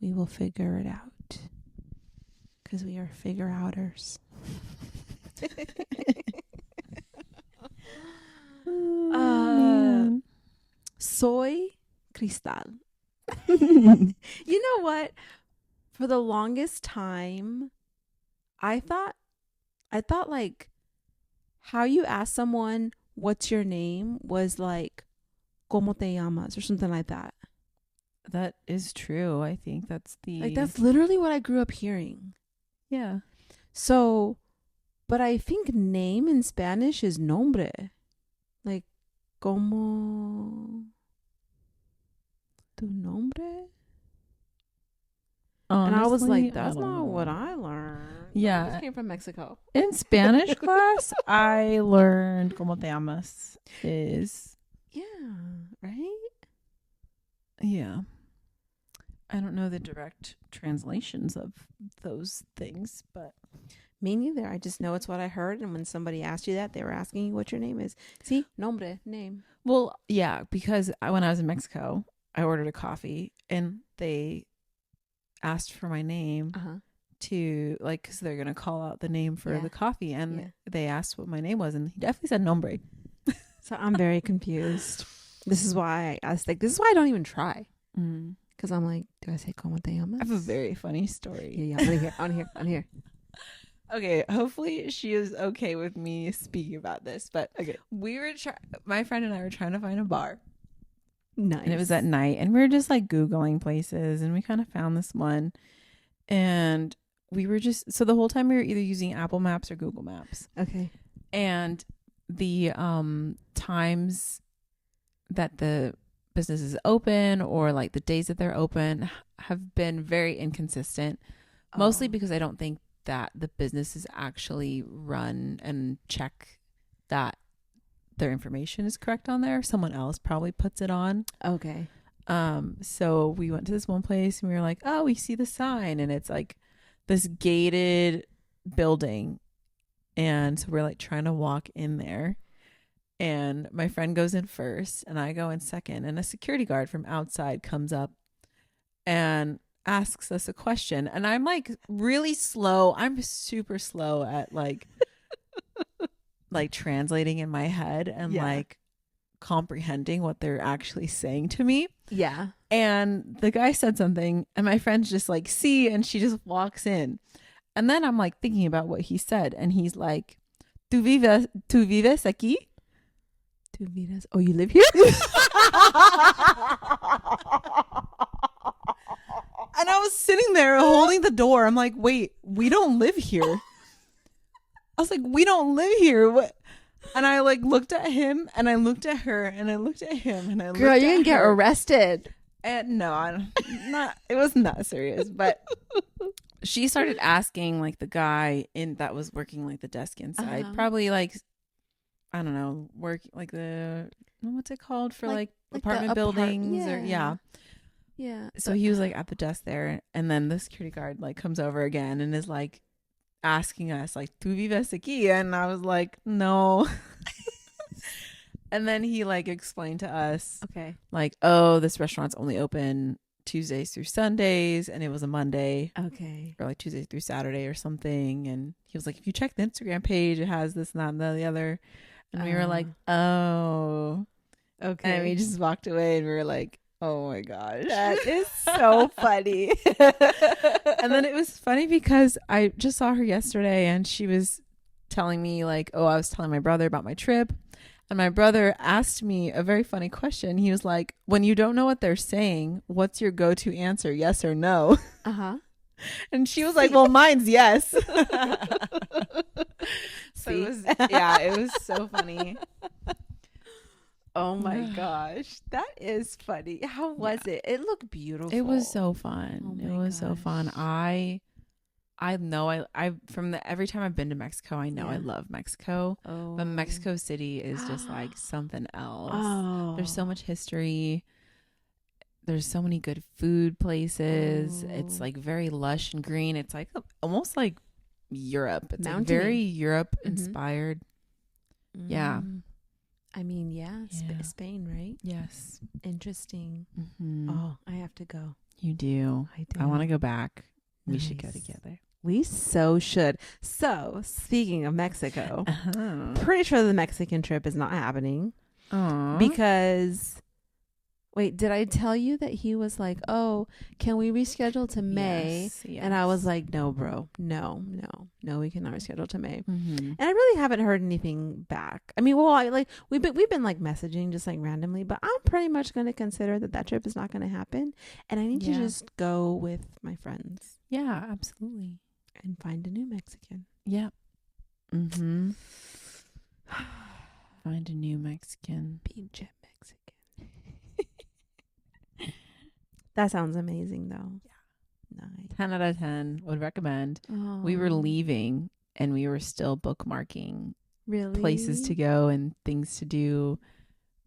We will figure it out. Because we are figure-outers. Soy Krystle. You know what? For the longest time, I thought like how you ask someone what's your name was like ¿Cómo te llamas? Or something like that. That is true. I think that's that's literally what I grew up hearing. Yeah. So, but I think name in Spanish is nombre. Like, ¿Cómo tu nombre? Honestly, and I was like, that's not what I learned. Yeah. I just came from Mexico. In Spanish class, I learned ¿Cómo te llamas? Is... Yeah, right? Yeah. I don't know the direct translations of those things, but... Me neither. I just know it's what I heard. And when somebody asked you that, they were asking you what your name is. See? Nombre, name. Well, yeah, because when I was in Mexico, I ordered a coffee and they asked for my name to, like, because they're going to call out the name for the coffee. And they asked what my name was. And he definitely said nombre. So I'm very confused. This is why I was like, this is why I don't even try. Because I'm like, do I say ¿Cómo te llamas? I have a very funny story. Yeah, I want to hear. Okay, hopefully she is okay with me speaking about this. But okay, my friend and I were trying to find a bar. Nice. And it was at night, and we were just like Googling places, and we kind of found this one. And we were so the whole time we were either using Apple Maps or Google Maps. Okay. And the times that the business is open or like the days that they're open have been very inconsistent. Mostly because I don't think that the businesses actually run and check that their information is correct on there. Someone else probably puts it on. Okay. So we went to this one place and we were like, oh, we see the sign and it's like this gated building. And so we're like trying to walk in there. And my friend goes in first and I go in second. And a security guard from outside comes up and asks us a question. And I'm like really slow. I'm super slow at like translating in my head and like comprehending what they're actually saying to me. Yeah. And the guy said something and my friend's just like, see, and she just walks in. And then I'm like thinking about what he said. And he's like, tu vives aquí? Tu vives. Oh, you live here? And I was sitting there holding the door. I'm like, wait, we don't live here. I was like, we don't live here. What? And I like looked at him and I looked at her and I looked at him and I looked at her. Girl, you can get arrested. And no, it wasn't that serious. But she started asking like the guy that was working like the desk inside, probably like, I don't know, work like what's it called for like apartment buildings or yeah. So he was like at the desk there, and then the security guard like comes over again and is like asking us like, "Tu vives aquí?" And I was like, "No." And then he like explained to us, like, "Oh, this restaurant's only open Tuesdays through Sundays," and it was a Monday, or like Tuesday through Saturday or something. And he was like, "If you check the Instagram page, it has this and that and the other." And we were like, "Oh, okay." And we just walked away, and we were like, oh my gosh, that is so funny. And then it was funny because I just saw her yesterday and she was telling me like, oh, I was telling my brother about my trip. And my brother asked me a very funny question. He was like, when you don't know what they're saying, what's your go-to answer? Yes or no? And she was like, well, mine's yes. So it was so funny. Oh my gosh, that is funny. How was it? It looked beautiful. It was so fun. Oh my so fun. I know I from every time I've been to Mexico, I know I love Mexico. But Mexico City is just like something else. There's so much history. There's so many good food places. It's like very lush and green. It's like almost like Europe. It's like very Europe inspired. Yeah. I mean, Spain, right? Yes. Interesting. Mm-hmm. Oh, I have to go. You do. I do. I want to go back. We Nice. should go together. We so should. So, speaking of Mexico, pretty sure the Mexican trip is not happening. Aww. Because, wait, did I tell you that he was like, oh, can we reschedule to May? Yes. And I was like, no, bro. No, we cannot reschedule to May. Mm-hmm. And I really haven't heard anything back. I mean, well, we've been like messaging just like randomly, but I'm pretty much going to consider that trip is not going to happen. And I need to just go with my friends. Yeah, absolutely. And find a new Mexican. Yeah. Mm-hmm. Find a new Mexican. Pinche Mexican. That sounds amazing, though. Yeah. Nice. 10 out of 10. Would recommend. Oh. We were leaving and we were still bookmarking really places to go and things to do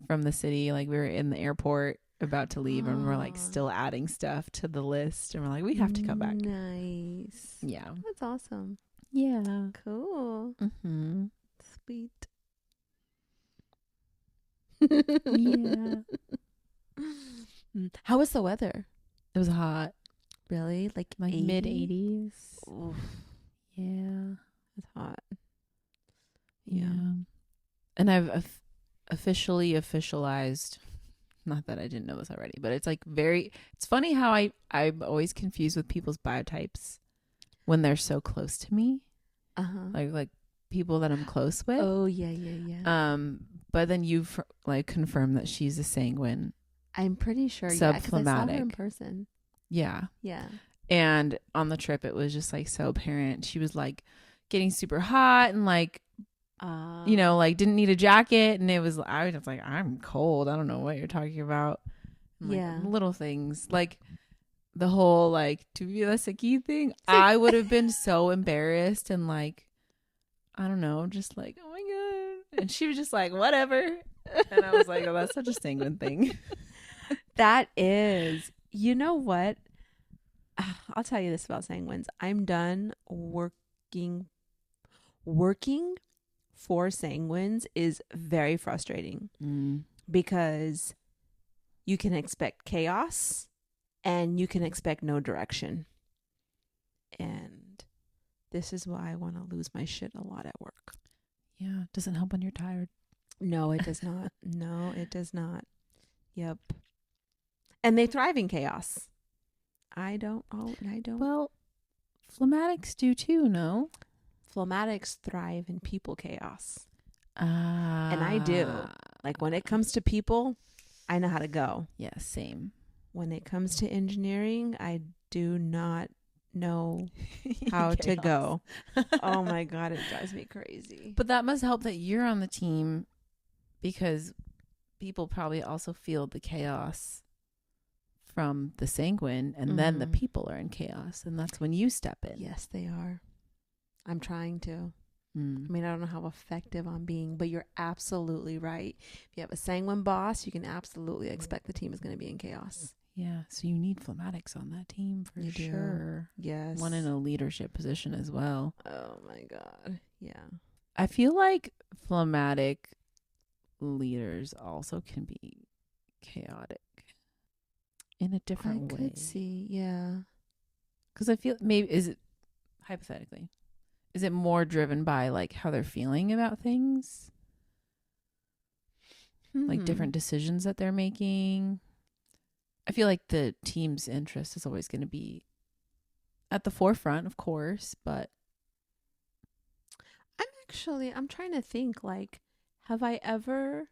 from the city. Like we were in the airport about to leave and we're like still adding stuff to the list and we're like, we have to come back. Nice. Yeah. That's awesome. Yeah. Cool. Mm-hmm. Sweet. Yeah. How was the weather? It was hot. Really? Like mid 80s. Yeah. It's hot. Yeah. And I've officially officialized, not that I didn't know this already, but it's like it's funny how I'm always confused with people's biotypes when they're so close to me. Uh-huh. Like people that I'm close with. Oh, yeah. But then you've like confirmed that she's a sanguine. I'm pretty sure. Subphlegmatic. Yeah, 'cause I saw her in person. Yeah. Yeah. And on the trip, it was just like so apparent. She was like getting super hot and like, like didn't need a jacket. And I was like, I'm cold. I don't know what you're talking about. And, like, little things like the whole like tuviera aquí thing. I would have been so embarrassed and like, I don't know, just like, oh my God. And she was just like, whatever. And I was like, oh, that's such a sanguine thing. That is. You know what? I'll tell you this about sanguines. I'm done working for sanguines is very frustrating because you can expect chaos and you can expect no direction. And this is why I want to lose my shit a lot at work. Yeah. Doesn't help when you're tired. No, it does not. No, it does not. Yep. And they thrive in chaos. I don't. Well, phlegmatics do too, no? Phlegmatics thrive in people chaos. And I do. Like when it comes to people, I know how to go. Yeah, same. When it comes to engineering, I do not know how to go. Oh my God, it drives me crazy. But that must help that you're on the team because people probably also feel the chaos from the sanguine and then the people are in chaos and that's when you step in. Yes, they are. I'm trying to. I mean, I don't know how effective I'm being, but you're absolutely right. If you have a sanguine boss, you can absolutely expect the team is going to be in chaos. Yeah, so you need phlegmatics on that team for sure. Yes. One in a leadership position as well. Oh my God. Yeah. I feel like phlegmatic leaders also can be chaotic in a different way. I could see, yeah. Because I feel maybe is it more driven by like how they're feeling about things, like different decisions that they're making. I feel like the team's interest is always going to be at the forefront, of course, but I'm trying to think, like, have I ever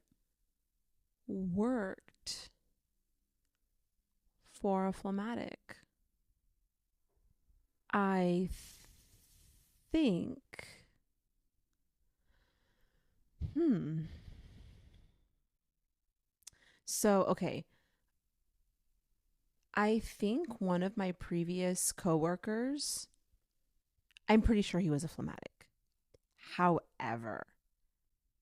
worked for a phlegmatic? I think. So, okay. I think one of my previous coworkers, I'm pretty sure he was a phlegmatic. However,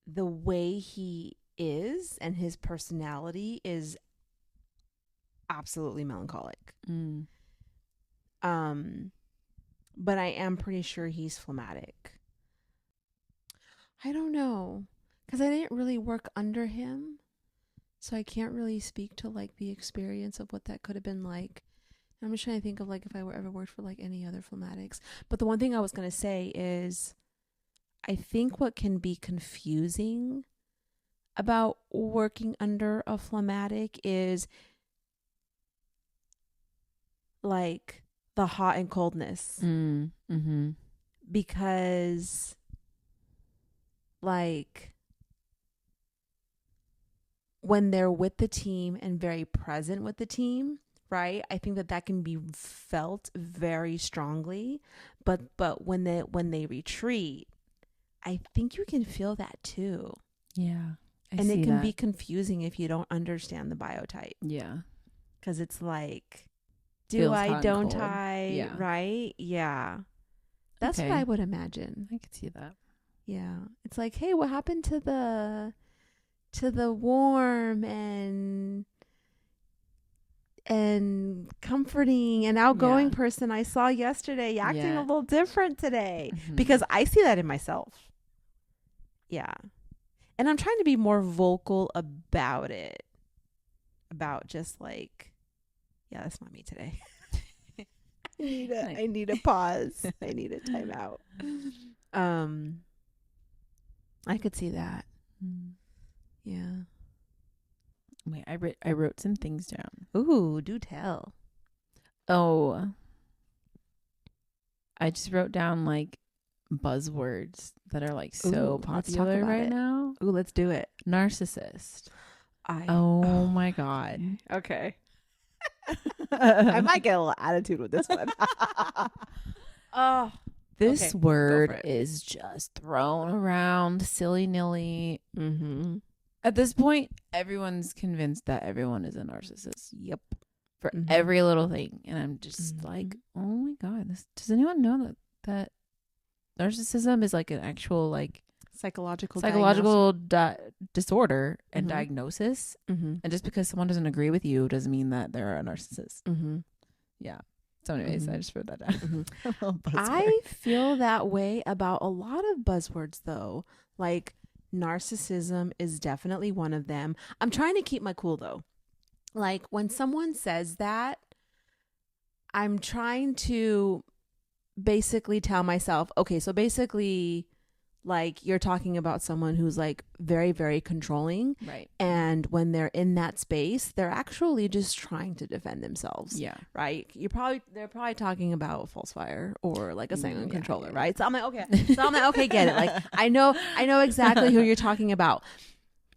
the way he is and his personality is absolutely melancholic. But I am pretty sure he's phlegmatic. I don't know, because I didn't really work under him, so I can't really speak to like the experience of what that could have been like. I'm just trying to think of like if I were ever worked for like any other phlegmatics. But the one thing I was gonna say is, I think what can be confusing about working under a phlegmatic is like the hot and coldness. Mm-hmm. Because like when they're with the team and very present with the team, right? I think that that can be felt very strongly, but when they retreat, I think you can feel that too. Yeah. And it can be confusing if you don't understand the biotype. Yeah. Because it's like, Feels hot and don't cold. I? Yeah. Right? Yeah. That's what I would imagine. I could see that. Yeah. It's like, hey, what happened to the warm and comforting and outgoing person I saw yesterday acting a little different today? Because I see that in myself. Yeah. And I'm trying to be more vocal about it. About just like, yeah, that's not me today. I need a pause. I need a timeout. I could see that. Yeah. Wait, I wrote some things down. Ooh, do tell. Oh, I just wrote down like buzzwords that are like so popular right now. Ooh, let's do it. Narcissist. Oh my God. Okay. I might get a little attitude with this one. This word is just thrown around silly-nilly. Mm-hmm. At this point, everyone's convinced that everyone is a narcissist. Yep. For every little thing. And I'm just like, oh my God. Does anyone know that narcissism is like an actual like psychological disorder and diagnosis? And just because someone doesn't agree with you doesn't mean that they're a narcissist. Yeah. So anyways, I just wrote that down. I feel that way about a lot of buzzwords though. Like narcissism is definitely one of them. I'm trying to keep my cool though. Like when someone says that, I'm trying to basically tell myself, okay, so basically like you're talking about someone who's like very, very controlling. Right. And when they're in that space, they're actually just trying to defend themselves. Yeah. Right. They're probably talking about falsifier or like a sanguine controller. Yeah. Right. So I'm like, okay, get it. Like I know exactly who you're talking about.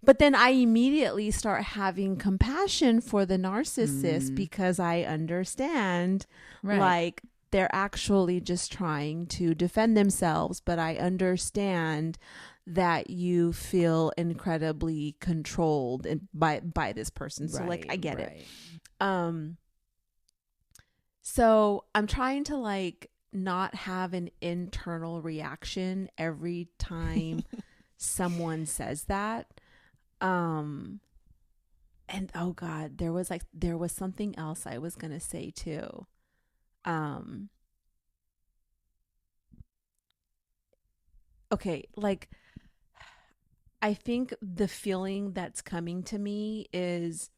But then I immediately start having compassion for the narcissist because I understand like they're actually just trying to defend themselves. But I understand that you feel incredibly controlled by this person. So like, I get it. So I'm trying to like not have an internal reaction every time someone says that. And oh God, there was something else I was gonna say too. Okay, like I think the feeling that's coming to me is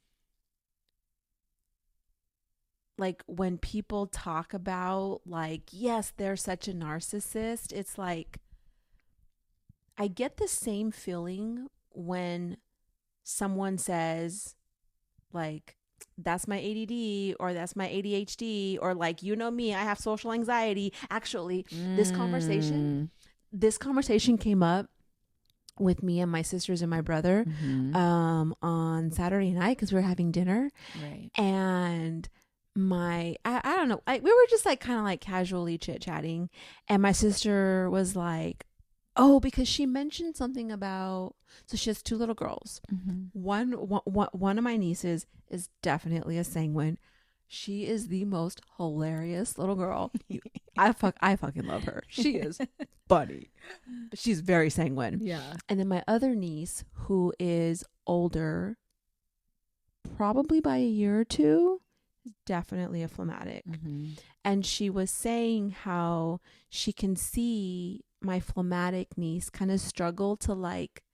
like when people talk about like, yes, they're such a narcissist, it's like I get the same feeling when someone says like, that's my ADD or that's my ADHD or like, you know me, I have social anxiety. Actually, this conversation came up with me and my sisters and my brother on Saturday night because we were having dinner. Right. And I don't know, we were just like kind of like casually chit-chatting, and my sister was like, oh, because she mentioned something about, so she has two little girls. One of my nieces is definitely a sanguine. She is the most hilarious little girl. I fucking love her. She is funny. But she's very sanguine. Yeah. And then my other niece, who is older, probably by a year or two, is definitely a phlegmatic. And she was saying how she can see my phlegmatic niece kind of struggle to like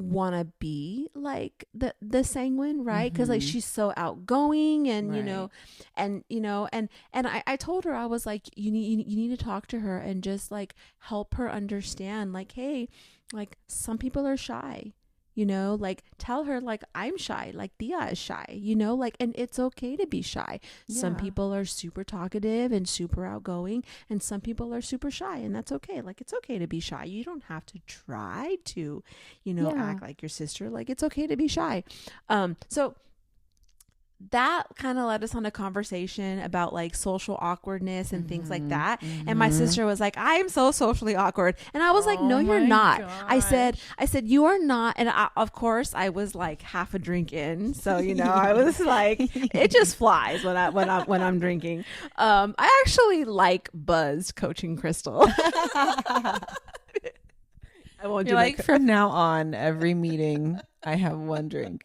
want to be like the sanguine, right? Because like she's so outgoing, and I told her, I was like, you need to talk to her and just like help her understand, like, hey, like some people are shy, like tell her, like, I'm shy, like Dia is shy, like, and it's okay to be shy. Some people are super talkative and super outgoing, and some people are super shy, and that's okay. Like, it's okay to be shy. You don't have to try to, act like your sister. Like, it's okay to be shy. So that kind of led us on a conversation about like social awkwardness and things like that. And my sister was like, I am so socially awkward. And I was like, no, you're not. Gosh. I said, you are not. And of course I was like half a drink in. So, I was like, it just flies when I'm drinking. I actually like buzzed coaching Krystle. I won't do like from now on, every meeting I have one drink.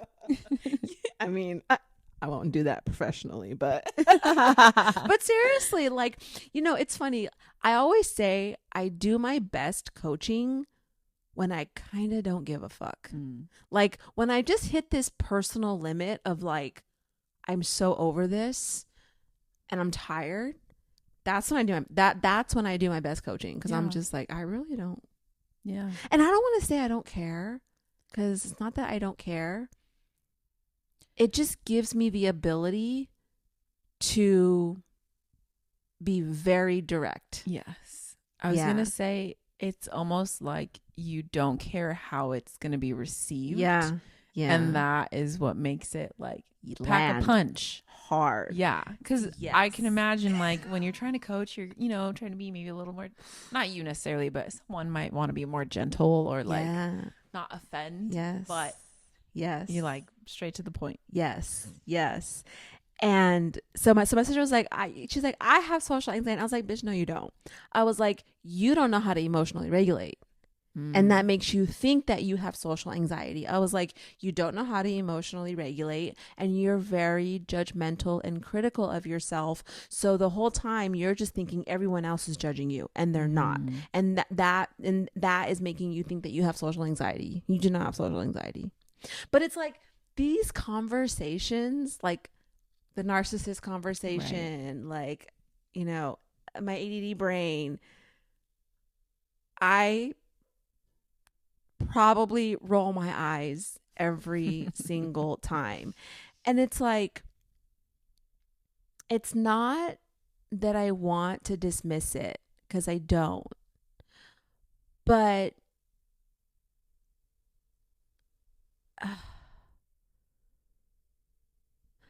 I mean, I won't do that professionally, but but seriously, like, it's funny. I always say I do my best coaching when I kind of don't give a fuck. Like when I just hit this personal limit of like, I'm so over this and I'm tired. That's when I do my best coaching, because I'm just like, I really don't. Yeah. And I don't want to say I don't care, because it's not that I don't care. It just gives me the ability to be very direct. Yes. I was going to say, it's almost like you don't care how it's going to be received. Yeah. And that is what makes it like pack a punch. Hard. Yeah. Because I can imagine, like, when you're trying to coach, you're, trying to be maybe a little more, not you necessarily, but someone might want to be more gentle or like not offend. Yes. But you like straight to the point. Yes. And so my sister was like, she's like, I have social anxiety. I was like, bitch, no, you don't. I was like, you don't know how to emotionally regulate. And that makes you think that you have social anxiety. I was like, you don't know how to emotionally regulate, and you're very judgmental and critical of yourself. So the whole time you're just thinking everyone else is judging you, and they're not. And that is making you think that you have social anxiety. You do not have social anxiety. But it's like these conversations, like the narcissist conversation, like, my ADD brain, I probably roll my eyes every single time. And it's like, it's not that I want to dismiss it, because I don't. But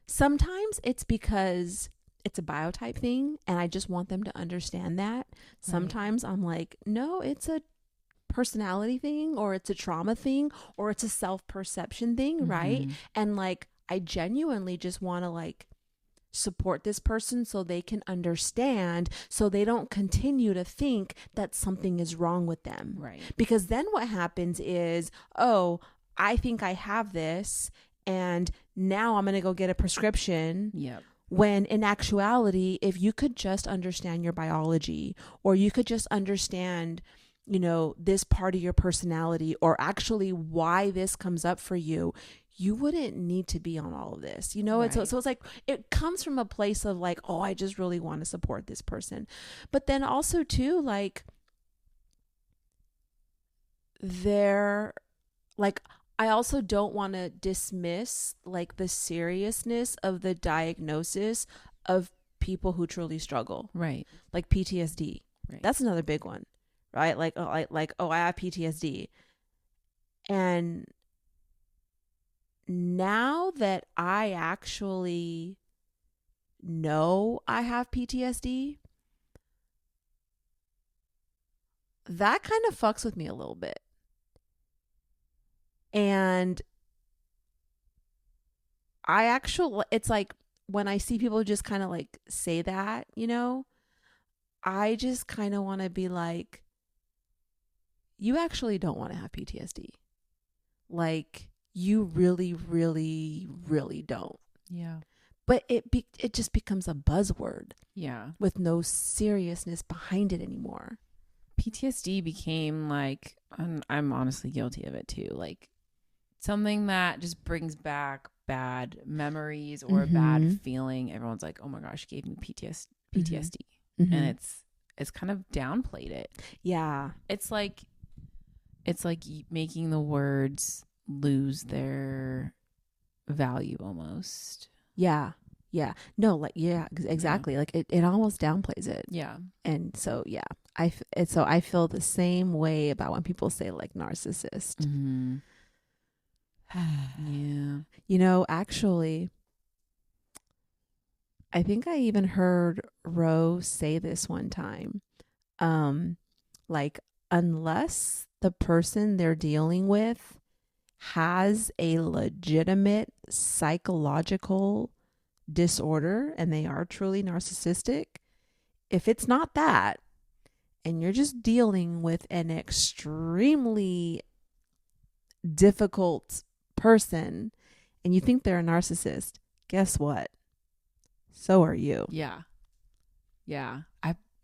sometimes it's because it's a biotype thing and I just want them to understand that. Sometimes I'm like, no, it's a personality thing, or it's a trauma thing, or it's a self-perception thing, right? And like, I genuinely just want to like support this person so they can understand, so they don't continue to think that something is wrong with them. Right. Because then what happens is, oh, I think I have this, and now I'm going to go get a prescription. Yep. When in actuality, if you could just understand your biology, or you could just understand, this part of your personality, or actually why this comes up for you, you wouldn't need to be on all of this, Right. So it's like, it comes from a place of like, oh, I just really want to support this person. But then also too, like, I also don't want to dismiss like the seriousness of the diagnosis of people who truly struggle. Right. Like PTSD. Right. That's another big one, right? Like, oh, I have PTSD. And now that I actually know I have PTSD, that kind of fucks with me a little bit. And it's like when I see people just kind of like say that, I just kind of want to be like, you actually don't want to have PTSD. Like, you really, really, really don't. Yeah. But it just becomes a buzzword. Yeah. With no seriousness behind it anymore. PTSD became like, I'm honestly guilty of it too. Like, something that just brings back bad memories or a bad feeling, everyone's like, oh my gosh, gave me PTSD. And it's kind of downplayed it. Yeah. It's like making the words lose their value almost. Yeah. Yeah. No, like, yeah, exactly. Yeah. Like it almost downplays it. Yeah. And so, yeah, I feel the same way about when people say like narcissist. Mm-hmm. Yeah. You know, actually, I think I even heard Ro say this one time. Like, unless the person they're dealing with has a legitimate psychological disorder and they are truly narcissistic, if it's not that, and you're just dealing with an extremely difficult person and you think they're a narcissist, guess what? So are you. Yeah. Yeah.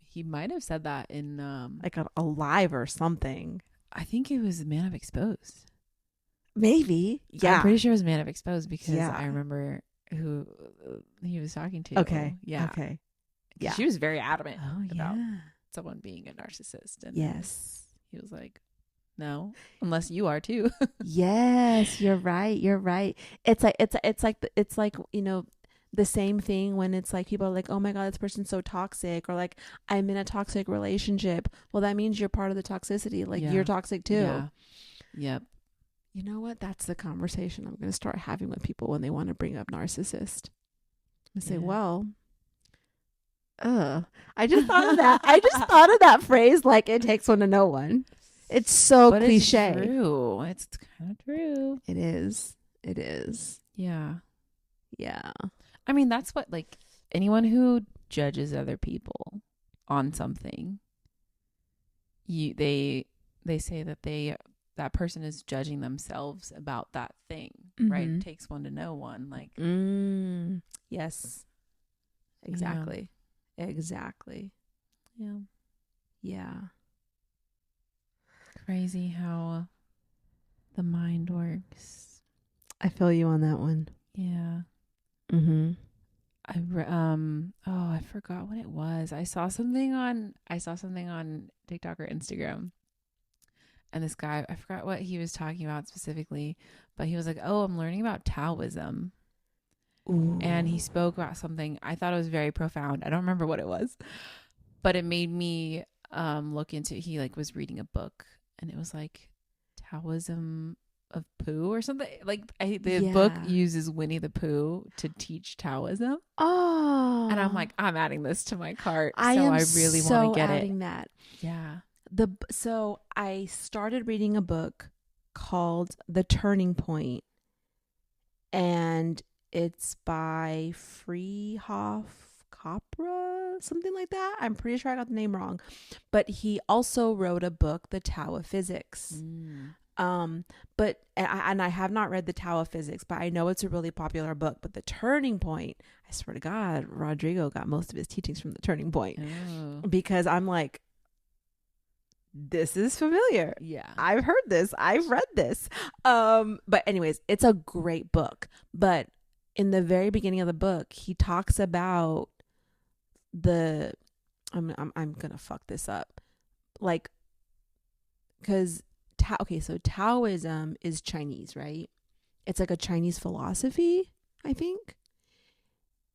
He might have said that in like a live or something. I think it was Man of Exposed. Maybe. Yeah. I'm pretty sure it was Man of Exposed because I remember who he was talking to. Okay. Yeah. Okay. Yeah. She was very adamant about yeah. someone being a narcissist. And yes. He was like, no, unless you are too. Yes, you're right. You're right. It's like, you know, the same thing when it's like people are like, oh my God, this person's so toxic, or like, I'm in a toxic relationship. Well, that means you're part of the toxicity. Like you're toxic too. Yeah. Yep. You know what? That's the conversation I'm going to start having with people when they want to bring up narcissist. I say, well, I just thought of that. I just thought of that phrase, like it takes one to know one. It's so cliche. It's true. It's kind of true. It is. It is. Yeah. Yeah. I mean, that's what, like, anyone who judges other people on something, they say that that person is judging themselves about that thing, right? It takes one to know one. Like, yes, exactly, exactly. Yeah, yeah. Crazy how the mind works. I feel you on that one. Yeah. I forgot what it was. I saw something on TikTok or Instagram. And this guy, I forgot what he was talking about specifically, but he was like, "Oh, I'm learning about Taoism." Ooh. And he spoke about something. I thought it was very profound. I don't remember what it was, but it made me look into. He like was reading a book, and it was like Taoism of Pooh or something. Like the book uses Winnie the Pooh to teach Taoism. Oh, and I'm like, I'm adding this to my cart. I really want to get adding that. Yeah. So I started reading a book called The Turning Point, and it's by Freehoff Capra, something like that. I'm pretty sure I got the name wrong, but he also wrote a book, The Tao of Physics. But I have not read The Tao of Physics, but I know it's a really popular book. But The Turning Point, I swear to God, Rodrigo got most of his teachings from The Turning Point. Because I'm like, this is familiar. Yeah. I've heard this. I've read this. But anyways, it's a great book. But in the very beginning of the book, he talks about I'm gonna fuck this up. Like, because so Taoism is Chinese, right? It's like a Chinese philosophy, I think.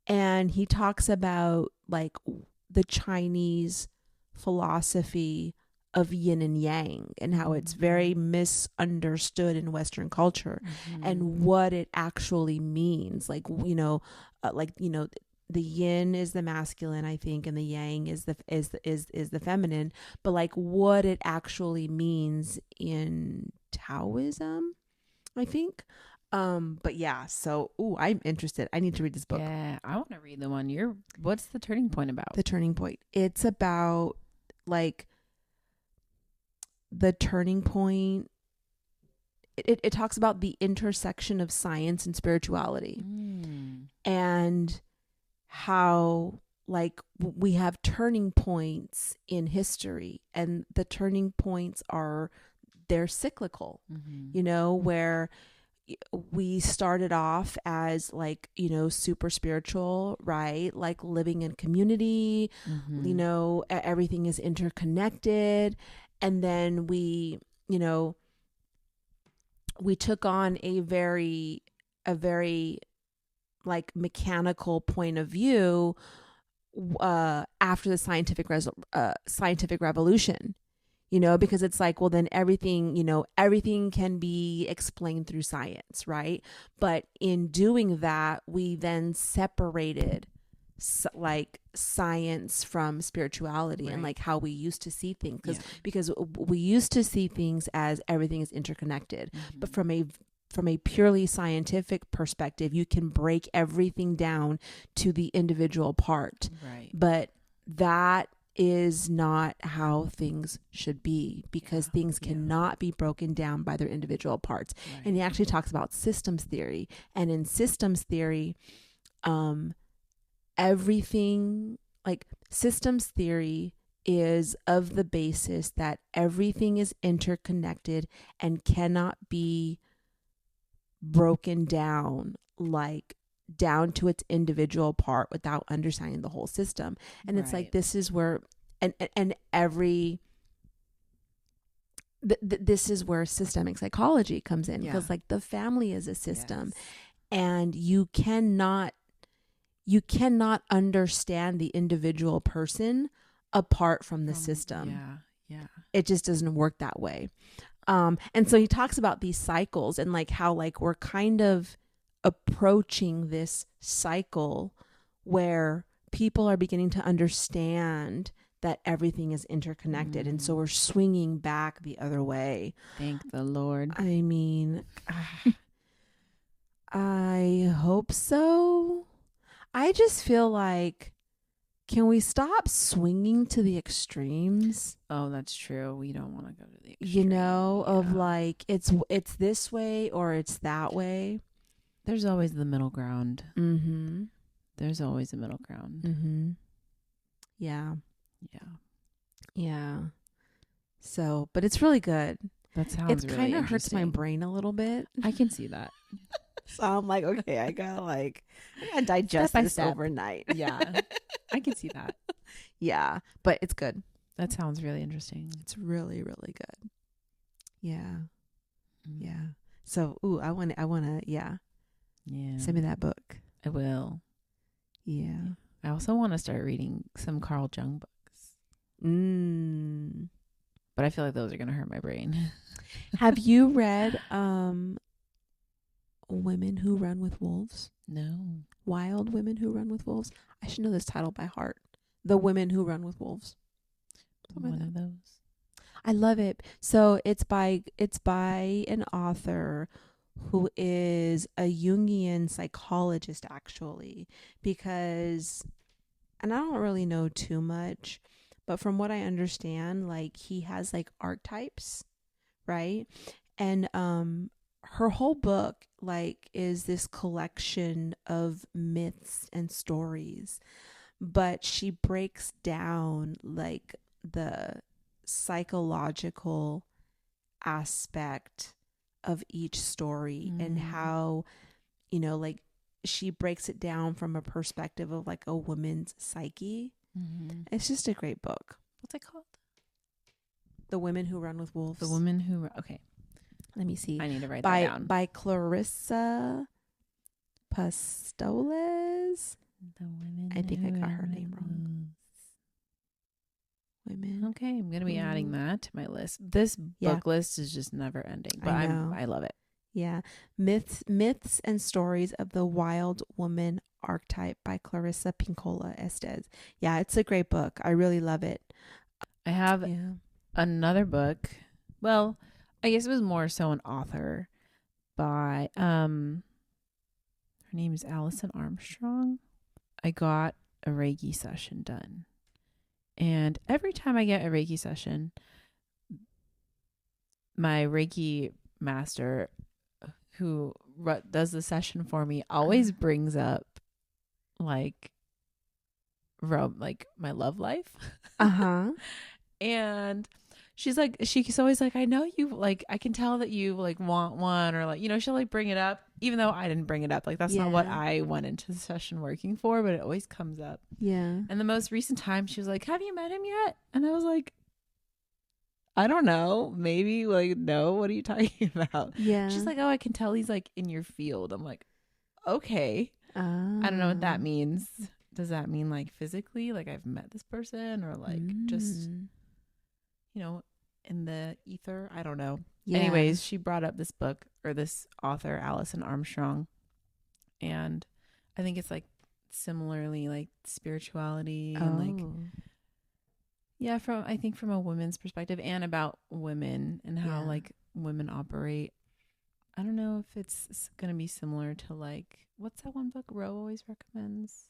And he talks about like the Chinese philosophy of yin and yang and how it's very misunderstood in Western culture and what it actually means. Like, the yin is the masculine, I think, and the yang is the feminine, but like what it actually means in Taoism, I think. But yeah, so I'm interested. I need to read this book. Yeah, I want to read the one. What's The Turning Point about? The Turning Point. It's about like the turning point. It talks about the intersection of science and spirituality, and how like we have turning points in history, and the turning points they're cyclical, where we started off as like, you know, super spiritual, right? Like living in community, you know, everything is interconnected. And then you know, we took on a very like mechanical point of view after the scientific revolution, you know, because it's like, well, then everything, you know, everything can be explained through science, right? But in doing that, we then separated like science from spirituality, and like how we used to see things, because we used to see things as everything is interconnected, but from a purely scientific perspective, you can break everything down to the individual part, right? But that is not how things should be, because things cannot be broken down by their individual parts. Right. And he actually talks about systems theory, and in systems theory, everything, like systems theory is of the basis that everything is interconnected and cannot be broken down, like down to its individual part, without understanding the whole system. And it's like, this is where this is where systemic psychology comes in, because like the family is a system, and you cannot understand the individual person apart from the system. It just doesn't work that way. And so he talks about these cycles, and like how like we're kind of approaching this cycle where people are beginning to understand that everything is interconnected. And so we're swinging back the other way. Thank the Lord. I mean, I hope so. I just feel like, can we stop swinging to the extremes? Oh, that's true. We don't want to go to the extreme. You know, of like, it's this way or it's that way. There's always the middle ground. There's always a middle ground. Yeah. So, but it's really good. That sounds it really kind of hurts my brain a little bit. I can see that. So I'm like, okay, I gotta digest step by this step. overnight. Yeah, I can see that. Yeah, but it's good. That sounds really interesting. It's really, really good. Yeah. So, I want to, send me that book. I will. Yeah. I also want to start reading some Carl Jung books. But I feel like those are going to hurt my brain. Have you read Women Who Run with Wolves? No. Wild Women Who Run with Wolves? I should know this title by heart. The Women Who Run with Wolves. One of those. I love it. So it's by an author who is a Jungian psychologist, actually, because, and I don't really know too much, but from what I understand, like he has like archetypes, right? And her whole book like is this collection of myths and stories, but she breaks down like the psychological aspect of each story and how, you know, like she breaks it down from a perspective of like a woman's psyche. It's just a great book. What's it called? The Women Who Run with Wolves. The Women Who Okay. Let me see. I need to write that down. By Clarissa Pastoles. The Women. I think I got her name wrong. Women. Okay, I'm going to be adding that to my list. This book list is just never ending, but I love it. Yeah. Myths and Stories of the Wild Woman Archetype by Clarissa Pinkola Estes. Yeah, it's a great book. I really love it. I have another book. Well, I guess it was more so an author by her name is Allison Armstrong. I got a Reiki session done. And every time I get a Reiki session, my Reiki master who does the session for me always brings up like my love life. And she's like, she's always like, I know you, like, I can tell that you like want one, or like, you know, she'll like bring it up, even though I didn't bring it up. Like, that's not what I went into the session working for, but it always comes up. Yeah. And the most recent time she was like, have you met him yet? And I was like, I don't know. Maybe, like, no, what are you talking about? Yeah. She's like, oh, I can tell he's like in your field. I'm like, okay. I don't know what that means. Does that mean like physically, like I've met this person, or like just, you know, in the ether? I don't know. Yeah. Anyways, she brought up this book, or this author, Alison Armstrong. And I think it's like similarly like spirituality and like, yeah, I think from a woman's perspective, and about women and how like women operate. I don't know if it's going to be similar to like, what's that one book Ro always recommends?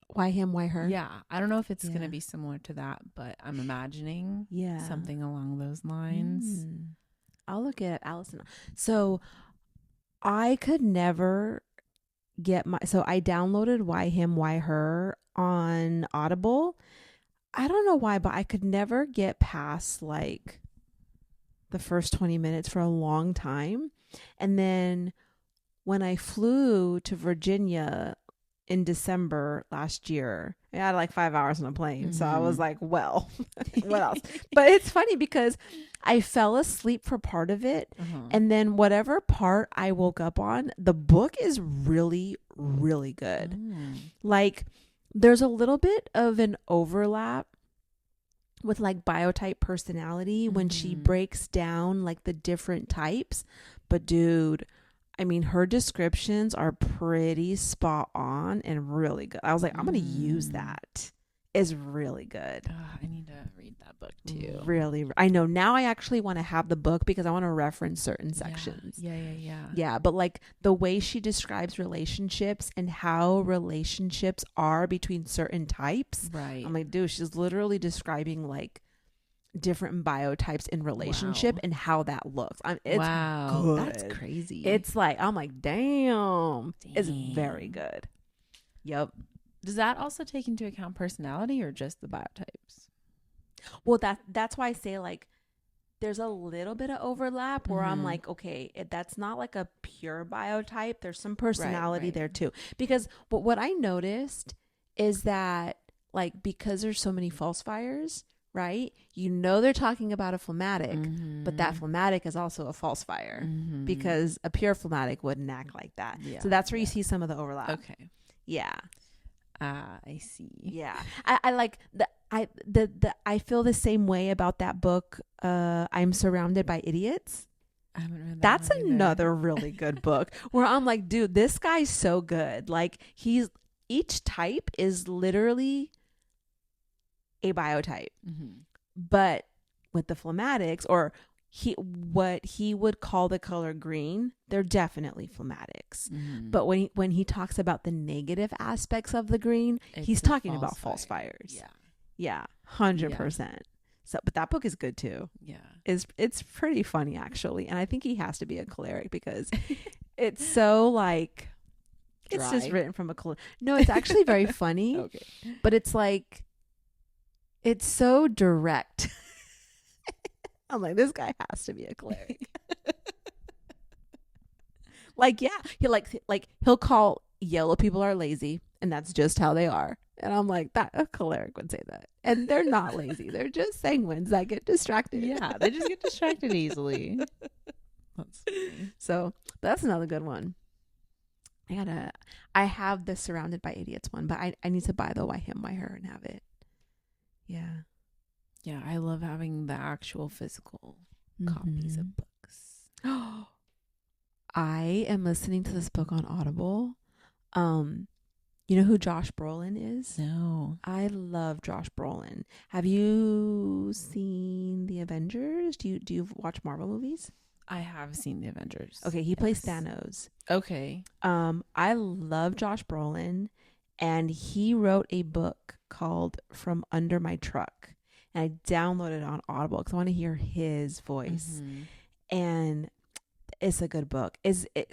Why Him, Why Her? Yeah. I don't know if it's going to be similar to that, but I'm imagining something along those lines. I'll look at Allison. So I could never so I downloaded Why Him, Why Her on Audible. I don't know why, but I could never get past like the first 20 minutes for a long time. And then when I flew to Virginia in December last year, I had like 5 hours on a plane. So I was like, well, what else? But it's funny because I fell asleep for part of it. And then whatever part I woke up on, the book is really, really good. Like, there's a little bit of an overlap with like biotype personality when she breaks down like the different types. But dude, I mean, her descriptions are pretty spot on and really good. I was like, I'm going to use that. It's really good. I need to read that book too. Really. I know. Now I actually want to have the book because I want to reference certain sections. Yeah. But like the way she describes relationships and how relationships are between certain types. Right. I'm like, dude, she's literally describing like different biotypes in relationship and how that looks. It's good. That's crazy. It's like, I'm like, damn. It's very good. Yep. Does that also take into account personality or just the biotypes? Well, that's why I say like there's a little bit of overlap where I'm like, okay, that's not like a pure biotype. There's some personality there too. Because what I noticed is that like, because there's so many false fires, right? You know, they're talking about a phlegmatic, but that phlegmatic is also a false fire because a pure phlegmatic wouldn't act like that. So that's where you see some of the overlap. Okay. Yeah. I see. Yeah. I like I feel the same way about that book. I'm Surrounded by Idiots. I haven't read that. That's another really good book where I'm like, dude, this guy's so good. Like each type is literally a biotype, but with the phlegmatics, or what he would call the color green, they're definitely phlegmatics. But when he talks about the negative aspects of the green, he's talking about false fires. Yeah, 100%. So, but that book is good too. Yeah, it's pretty funny actually, and I think he has to be a cleric because it's so like it's dry. just written from a no, it's actually very funny. Okay, but it's like it's so direct. I'm like, this guy has to be a cleric. Like, yeah, he'll call yellow people are lazy, and that's just how they are. And I'm like, that a cleric would say that, and they're not lazy; they're just sanguines that get distracted. Yeah, they just get distracted easily. That's funny. So that's another good one. I have the Surrounded by Idiots one, but I need to buy the Why Him, Why Her and have it. Yeah. Yeah, I love having the actual physical copies of books. I am listening to this book on Audible. You know who Josh Brolin is? No. I love Josh Brolin. Have you seen The Avengers? Do you watch Marvel movies? I have seen The Avengers. Okay, he plays Thanos. Okay. I love Josh Brolin, and he wrote a book called From Under My Truck. And I downloaded it on Audible because I want to hear his voice. And it's a good book.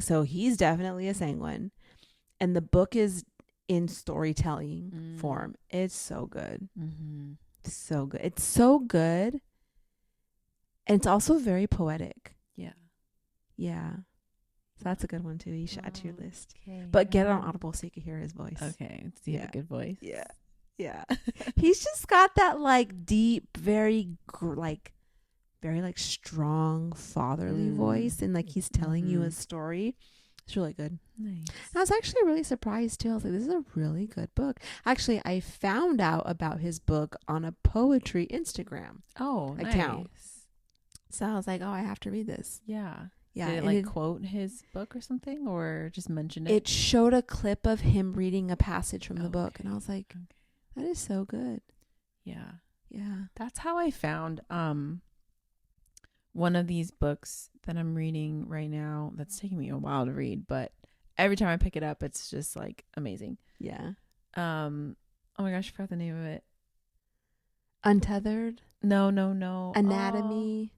So he's definitely a sanguine. And the book is in storytelling form. It's so good. So good. It's so good And it's also very poetic. Yeah. Yeah. So that's a good one too. You should add to your list. Okay. But get it on Audible so you can hear his voice. Okay. So you have a good voice. Yeah. Yeah. He's just got that like deep, very like strong fatherly voice, and like he's telling you a story. It's really good. Nice. I was actually really surprised too. I was like, this is a really good book. Actually, I found out about his book on a poetry Instagram account. Nice. So I was like, oh, I have to read this. Yeah. Yeah. Did it quote his book or something, or just mention it? It showed a clip of him reading a passage from the book, and I was like, that is so good. Yeah. Yeah. That's how I found one of these books that I'm reading right now. That's taking me a while to read, but every time I pick it up, it's just like amazing. Yeah. Oh my gosh, I forgot the name of it. Untethered? No. Anatomy?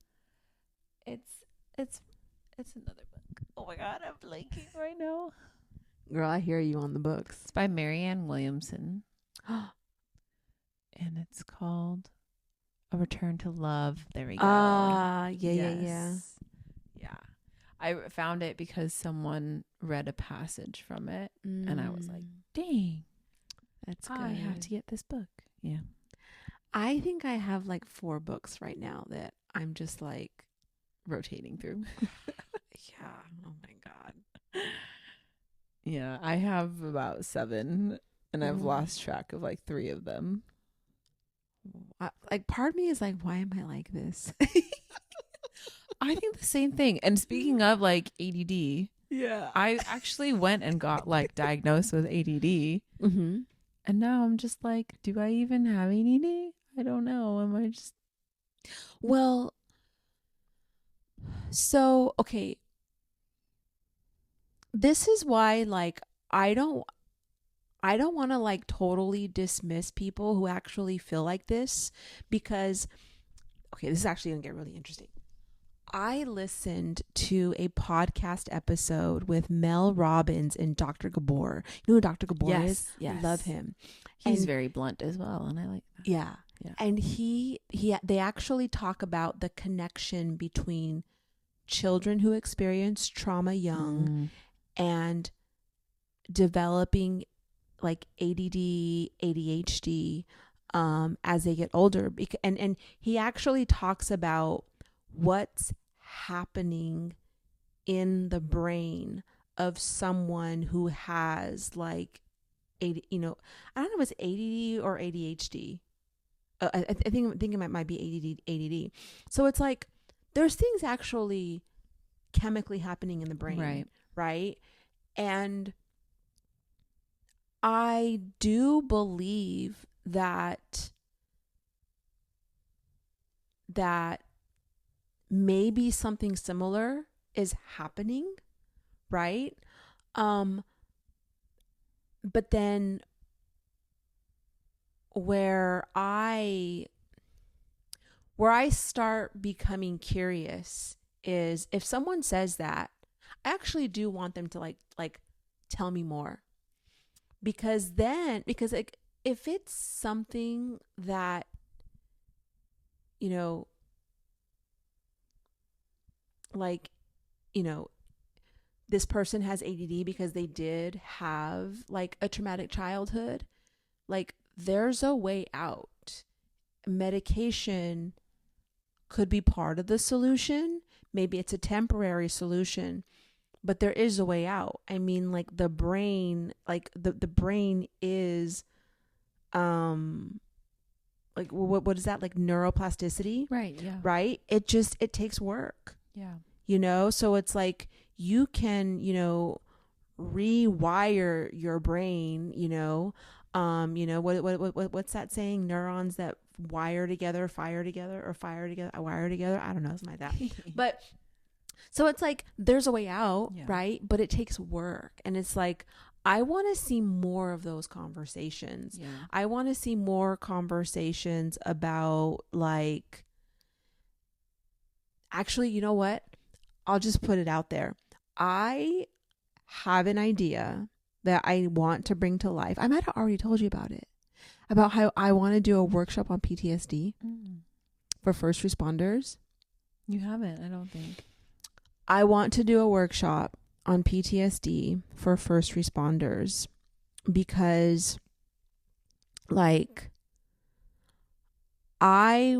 Oh, it's another book. Oh my god, I'm blanking right now. Girl, I hear you on the books. It's by Marianne Williamson. And it's called A Return to Love. There we go. Yeah. I found it because someone read a passage from it, and I was like, dang, that's good. I have to get this book. Yeah. I think I have like 4 books right now that I'm just like rotating through. Yeah. Oh my God. Yeah, I have about 7, and I've lost track of like 3 of them. Like part of me is like, why am I like this? I think the same thing. And speaking of like ADD, yeah, I actually went and got like diagnosed with ADD. And now I'm just like, do I even have ADD? I don't know. Am I just... Well, so, okay. This is why like I don't want to like totally dismiss people who actually feel like this, because okay, this is actually going to get really interesting. I listened to a podcast episode with Mel Robbins and Dr. Gabor. You know who Dr. Gabor is? Yes. I love him. He's very blunt as well, and I like that. Yeah. And they actually talk about the connection between children who experience trauma young and developing like ADD, ADHD as they get older. And he actually talks about what's happening in the brain of someone who has like I don't know if it's ADD or ADHD. I think it might be ADD. So it's like there's things actually chemically happening in the brain, right? And I do believe that maybe something similar is happening, right? But then where I start becoming curious is if someone says that, I actually do want them to like tell me more. Because like, if it's something that, you know, like, you know, this person has ADD because they did have like a traumatic childhood, like there's a way out. Medication could be part of the solution. Maybe it's a temporary solution, but there is a way out. I mean, like the brain, like the brain is, like what is that? Like neuroplasticity, right? Yeah, right. It takes work. Yeah, you know. So it's like you can, you know, rewire your brain. You know, what's that saying? Neurons that wire together, fire together, or fire together, wire together. I don't know, something like that. But so it's like there's a way out, right? But it takes work. And it's like, I want to see more of those conversations. Yeah. I want to see more conversations about like, actually, you know what? I'll just put it out there. I have an idea that I want to bring to life. I might have already told you about it, about how I want to do a workshop on PTSD for first responders. You haven't, I don't think. I want to do a workshop on PTSD for first responders because, like, I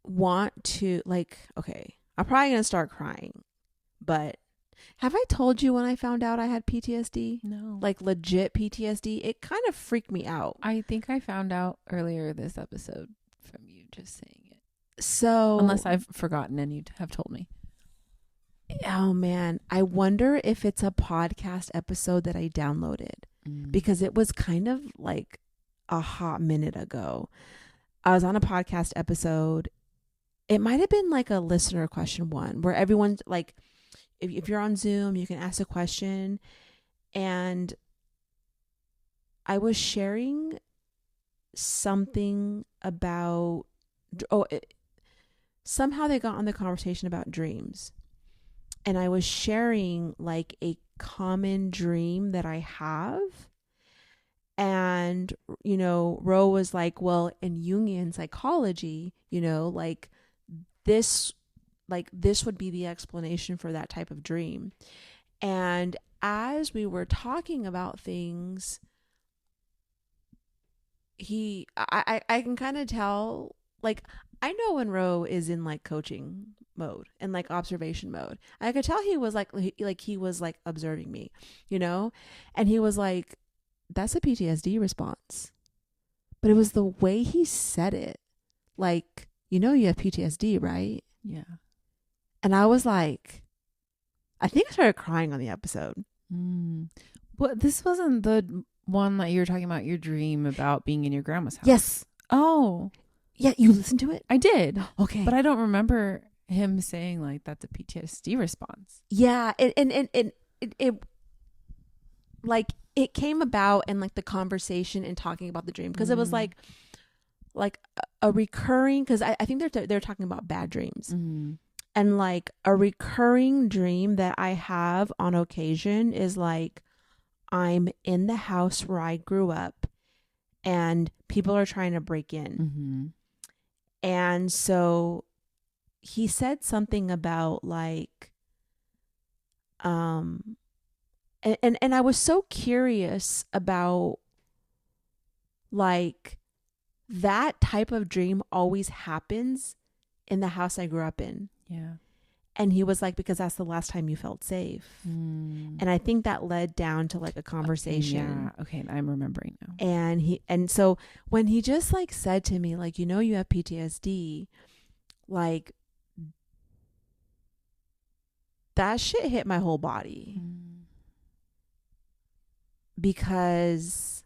want to, like, okay, I'm probably going to start crying, but have I told you when I found out I had PTSD? No. Like, legit PTSD? It kind of freaked me out. I think I found out earlier this episode from you just saying it. So, unless I've forgotten and you have told me. Oh man, I wonder if it's a podcast episode that I downloaded because it was kind of like a hot minute ago. I was on a podcast episode. It might have been like a listener question one where everyone's like, if you're on Zoom, you can ask a question. And I was sharing something about, somehow they got on the conversation about dreams. And I was sharing like a common dream that I have. And, you know, Ro was like, well, in Jungian psychology, you know, like this would be the explanation for that type of dream. And as we were talking about things, I can kind of tell, like, I know when Ro is in like coaching mode and like observation mode. I could tell he was like he was like observing me, you know? And he was like, that's a PTSD response. But it was the way he said it. Like, you know, you have PTSD, right? Yeah. And I was like, I think I started crying on the episode. But this wasn't the one that you were talking about, your dream about being in your grandma's house. Yes. Oh. Yeah, you listened to it? I did. Okay. But I don't remember him saying like that's a PTSD response. Yeah, it like it came about in like the conversation and talking about the dream because it was like a recurring, because I think they're talking about bad dreams. And like a recurring dream that I have on occasion is like I'm in the house where I grew up and people are trying to break in. And so he said something about like, and I was so curious about like that type of dream always happens in the house I grew up in. Yeah. And he was like, because that's the last time you felt safe. And I think that led down to like a conversation. Yeah. Okay. I'm remembering now. And so when he just like said to me, like, you know, you have PTSD, like that shit hit my whole body. Because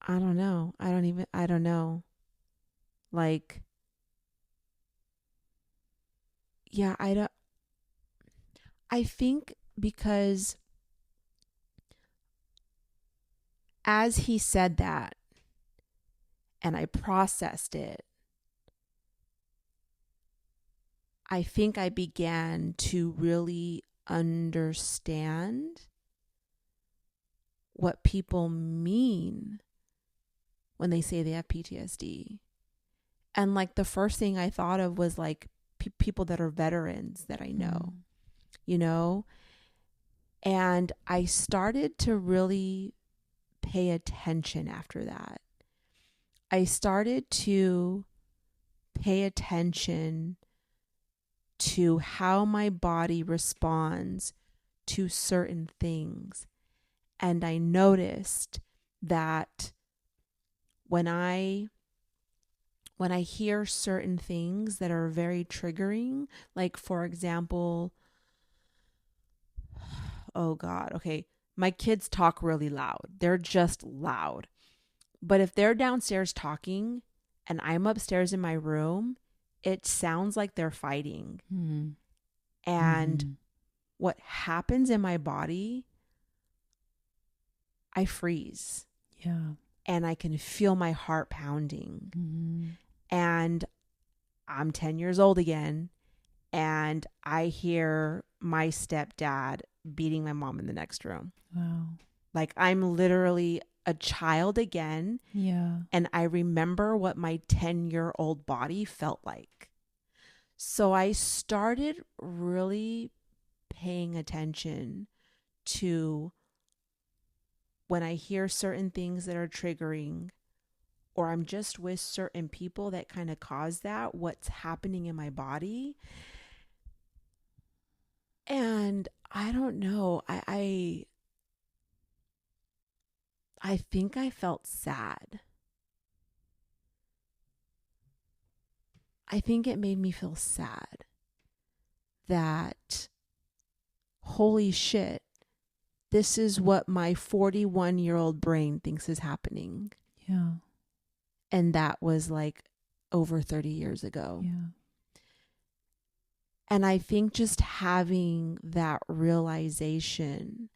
I don't know. I don't know. Like, yeah, I think because as he said that and I processed it, I think I began to really understand what people mean when they say they have PTSD. And like the first thing I thought of was like people that are veterans that I know, you know? And I started to really pay attention after that. I started to pay attention to how my body responds to certain things. And I noticed that when I hear certain things that are very triggering, like for example, oh God, okay, my kids talk really loud. They're just loud. But if they're downstairs talking and I'm upstairs in my room, it sounds like they're fighting. And what happens in my body, I freeze. Yeah. And I can feel my heart pounding. And I'm 10 years old again. And I hear my stepdad beating my mom in the next room. Wow. Like I'm literally a child again. Yeah. And I remember what my 10-year-old body felt like. So I started really paying attention to when I hear certain things that are triggering, or I'm just with certain people that kind of cause that, what's happening in my body. And I don't know, I think I felt sad. I think it made me feel sad that, holy shit, this is what my 41-year-old brain thinks is happening. Yeah. And that was like over 30 years ago. Yeah. And I think just having that realization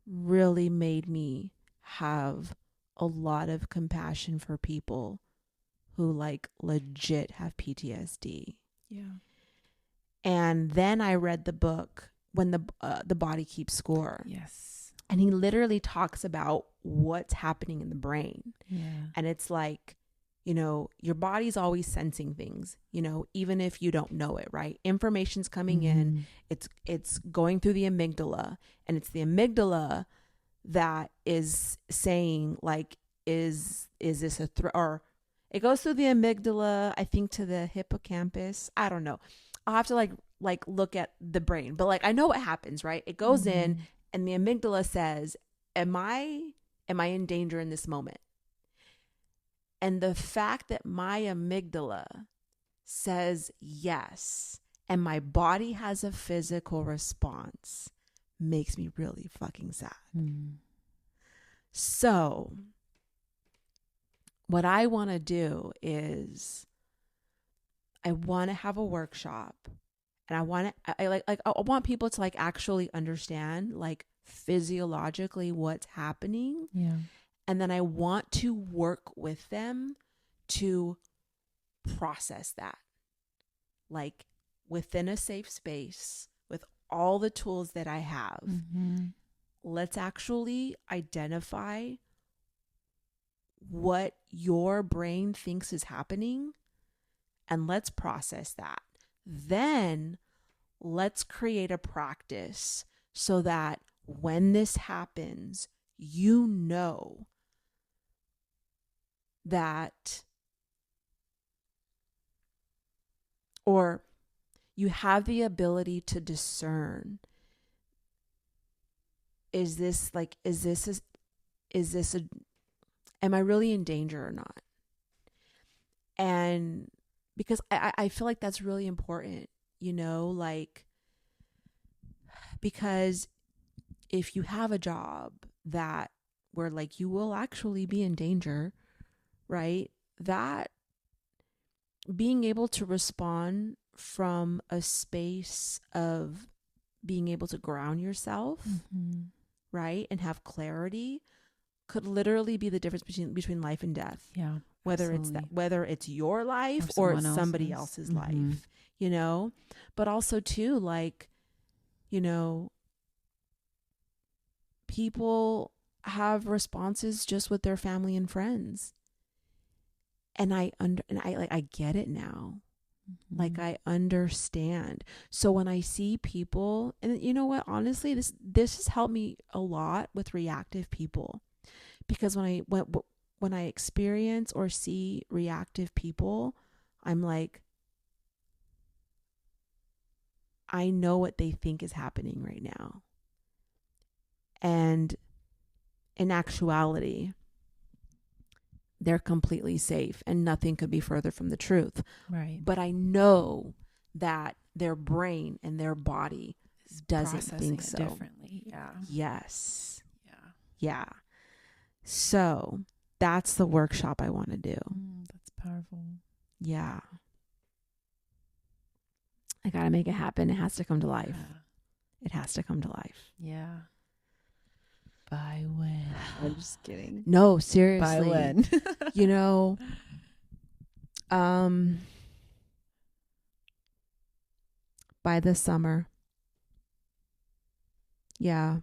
really made me have a lot of compassion for people who like legit have PTSD. Yeah. And then I read the book When the Body Keeps Score. Yes. And he literally talks about what's happening in the brain. Yeah. And it's like, you know, your body's always sensing things, you know, even if you don't know it, right? Information's coming in, it's going through the amygdala, and it's the amygdala that is saying like, is this a threat? Or it goes through the amygdala, I think, to the hippocampus. I don't know. I'll have to like look at the brain, but like I know what happens, right? It goes in, and the amygdala says, am I in danger in this moment? And the fact that my amygdala says yes, and my body has a physical response, makes me really fucking sad. So what I want to do is I want to have a workshop, and I want people to like actually understand like physiologically what's happening. Yeah. And then I want to work with them to process that, like within a safe space with all the tools that I have. Let's actually identify what your brain thinks is happening, and let's process that. Then let's create a practice so that when this happens, you know that, or you have the ability to discern, is this am I really in danger or not? And because I feel like that's really important, you know, like, because if you have a job that where like you will actually be in danger, right? That being able to respond from a space of being able to ground yourself, right? And have clarity could literally be the difference between life and death. Yeah. Whether it's your life or it's somebody else's life, you know? But also too, like, you know, people have responses just with their family and friends. And I get it now. Like I understand. So when I see people, and you know what, honestly, this has helped me a lot with reactive people, because when I experience or see reactive people, I'm like, I know what they think is happening right now. And in actuality, they're completely safe and nothing could be further from the truth. Right. But I know that their brain and their body doesn't think so. Differently. Yeah. Yes. Yeah. Yeah. So that's the workshop I want to do. That's powerful. Yeah. I got to make it happen. It has to come to life. Yeah. It has to come to life. Yeah. By when? I'm just kidding. No, seriously. By when? You know, by this summer. Yeah.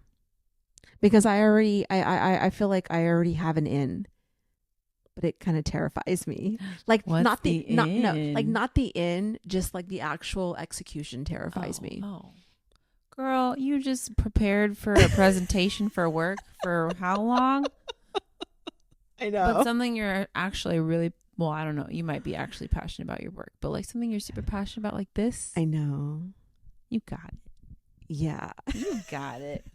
because I feel like I already have an in, but it kind of terrifies me. Like What's not the not no, in? like not the in, just like the actual execution terrifies me. Oh, girl, you just prepared for a presentation for work for how long? I know. But something you're actually really, well, I don't know. You might be actually passionate about your work, but like something you're super passionate about, like this, I know. you got it. Yeah. You got it.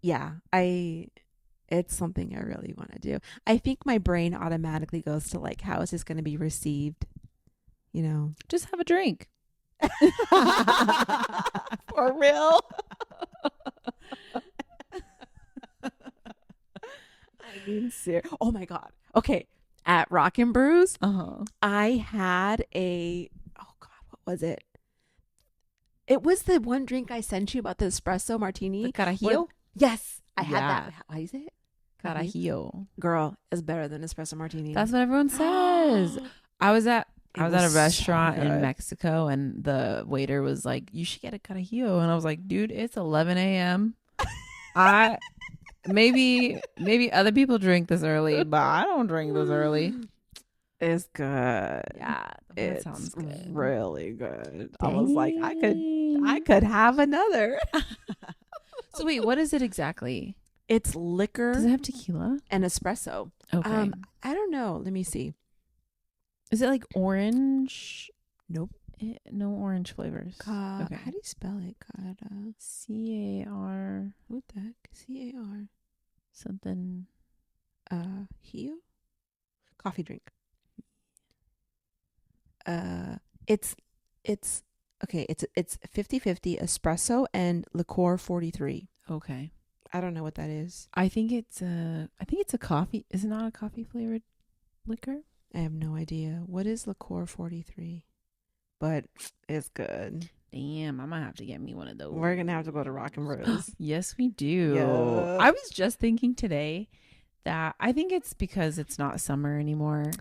Yeah. It's something I really want to do. I think my brain automatically goes to like, how is this going to be received? You know, Just have a drink. for real. I mean, oh my God. Okay. At Rock and Brews, I had oh God, what was it? It was the one drink I sent you about the espresso martini. The Carajillo? Yes. I had that. How do you say it? Carajillo. Girl, is better than espresso martini. That's what everyone says. I was at a restaurant so in Mexico, and the waiter was like, "You should get a Carajillo," and I was like, "Dude, it's 11 a.m. I maybe other people drink this early, but I don't drink this early." It's good. Yeah, that sounds good. Really good. Dang. I was like, I could have another. So wait, what is it exactly? It's liquor. Does it have tequila and espresso? Okay. I don't know. Let me see. Is it like orange? Nope. No orange flavors. Okay. How do you spell it? C-A-R. What the heck? C-A-R. Something. Hio? Coffee drink. It's okay. It's 50-50 espresso and liqueur 43. Okay. I don't know what that is. I think it's a coffee. Is it not a coffee flavored liquor? I have no idea. What is liqueur 43? But it's good. Damn, I might have to get me one of those. We're gonna have to go to Rock and Brews. Yes, we do. Yeah. I was just thinking today that I think it's because it's not summer anymore.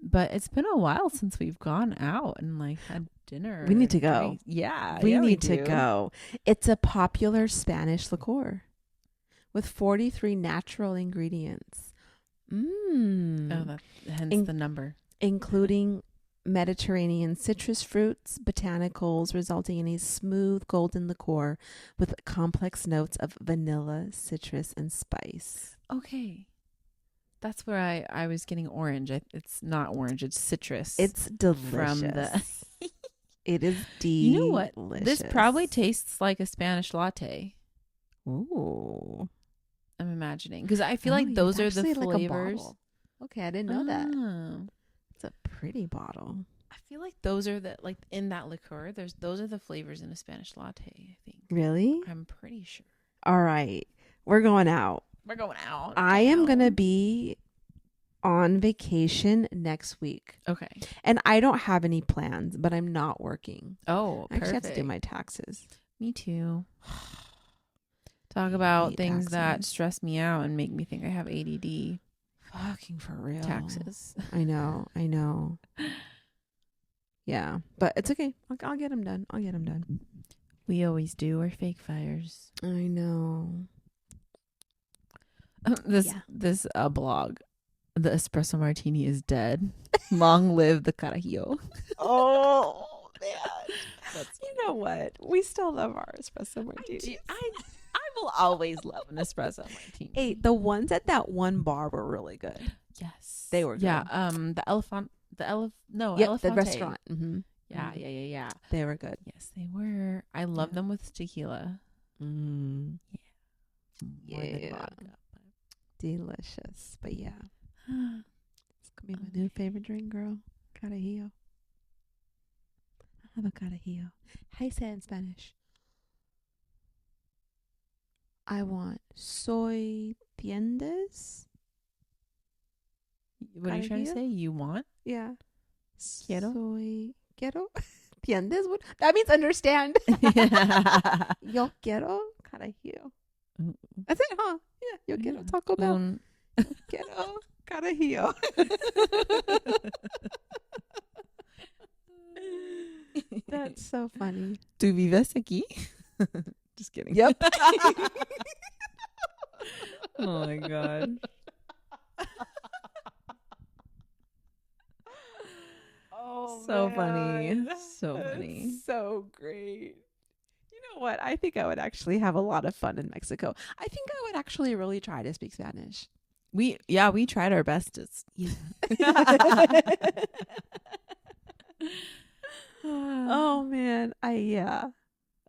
But it's been a while since we've gone out and like had dinner. We need to go. Yeah, we need to go. It's a popular Spanish liqueur with 43 natural ingredients. Oh, hence the number. Including Mediterranean citrus fruits, botanicals, resulting in a smooth golden liqueur with complex notes of vanilla, citrus, and spice. Okay. That's where I was getting orange. It's not orange. It's citrus. It's delicious. It is delicious. You know what? This probably tastes like a Spanish latte. Ooh. I'm imagining. Because I feel like those are the flavors. Like okay, I didn't know that. It's a pretty bottle. I feel like those are the, like in that liqueur, those are the flavors in a Spanish latte, I think. Really? I'm pretty sure. All right. We're going out. I am going to be on vacation next week. Okay. And I don't have any plans, but I'm not working. Oh, I actually have to do my taxes. Me too. Talk about things that stress me out and make me think I have ADD. Fucking for real. Taxes. I know. Yeah, but it's okay. I'll get them done. We always do. We're fake fires. I know. This blog, the espresso martini is dead. Long live the Carajillo. Oh man, you know what? We still love our espresso martini. I will always love an espresso martini. Hey, the ones at that one bar were really good. Yes, they were good. Yeah. The restaurant. Mm-hmm. Yeah. They were good. Yes, they were. I love them with tequila. Yeah. Delicious. But yeah. It's gonna be my new favorite drink, girl. Carajillo. I have a carajillo. How you say it in Spanish? I want soy tiendes. What are you trying to say? You want? Yeah. Quiero? Quiero? Tiendes? What? That means understand. Yo quiero carajillo. That's it, huh? Yeah. Yo quiero Taco Bell. Yo quiero carajillo. That's so funny. ¿Tú vives aquí? Just kidding. Yep. Oh my god. Oh, So man. funny. So That's funny. so great. You know what? I think I would actually have a lot of fun in Mexico. I think I would actually really try to speak Spanish. We tried our bestest. Yeah. Oh man.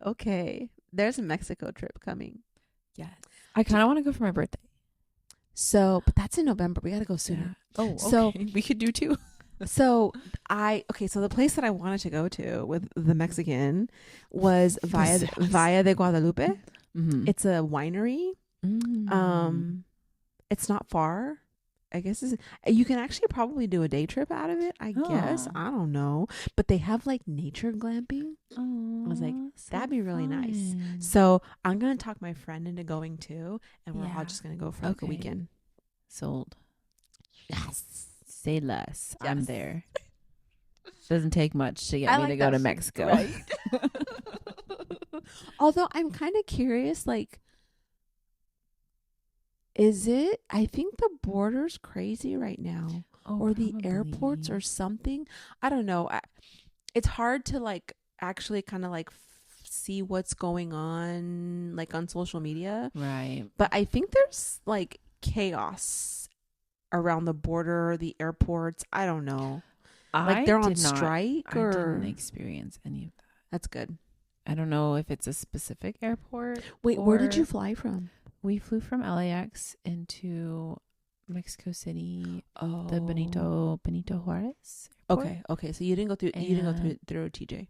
Okay. There's a Mexico trip coming. Yes. I kind of want to go for my birthday. So, but that's in November. We got to go sooner. Oh, okay. So we could do 2. So the place that I wanted to go to with the Mexican was Via de Guadalupe. Mm-hmm. It's a winery. It's not far. I guess you can actually probably do a day trip out of it. I guess. I don't know, but they have like nature glamping. I was like, that'd be really nice. So I'm gonna talk my friend into going too, and we're all just gonna go for like a weekend. Sold. Yes. Say less. Yes. I'm there. Doesn't take much to get me to go to Mexico. Right? Although I'm kind of curious, like, is it? I think the border's crazy right now, or the airports, or something. I don't know. It's hard to like actually kind of like see what's going on, like on social media, right? But I think there's like chaos around the border, the airports. I don't know. Like they're on strike, or I didn't experience any of that. That's good. I don't know if it's a specific airport. Wait, where did you fly from? We flew from LAX into Mexico City. Oh, the Benito Juarez airport. Okay. So you didn't go through through TJ.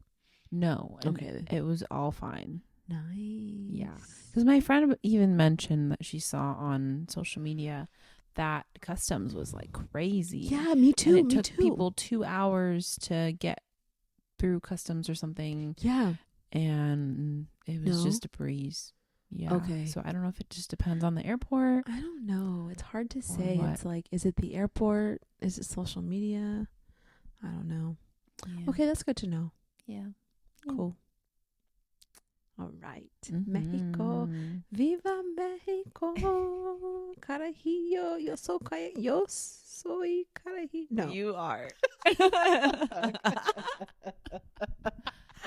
No. Okay. It was all fine. Nice. Yeah. Because my friend even mentioned that she saw on social media that customs was like crazy. Yeah, me too. And it took people 2 hours to get through customs or something. Yeah. And it was just a breeze. Yeah. Okay. So I don't know if it just depends on the airport. I don't know. It's hard to say. What? It's like, is it the airport? Is it social media? I don't know. Yeah. Okay, that's good to know. Yeah. Cool. All right. Mm-hmm. Mexico. Viva Mexico. Carajillo. Yo soy Carajillo. No. You are.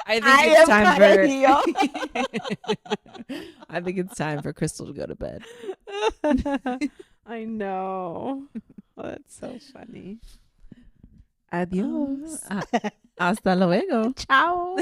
I think it's time for Krystle to go to bed. I know. Oh, that's so funny. Adios. Hasta luego. Ciao.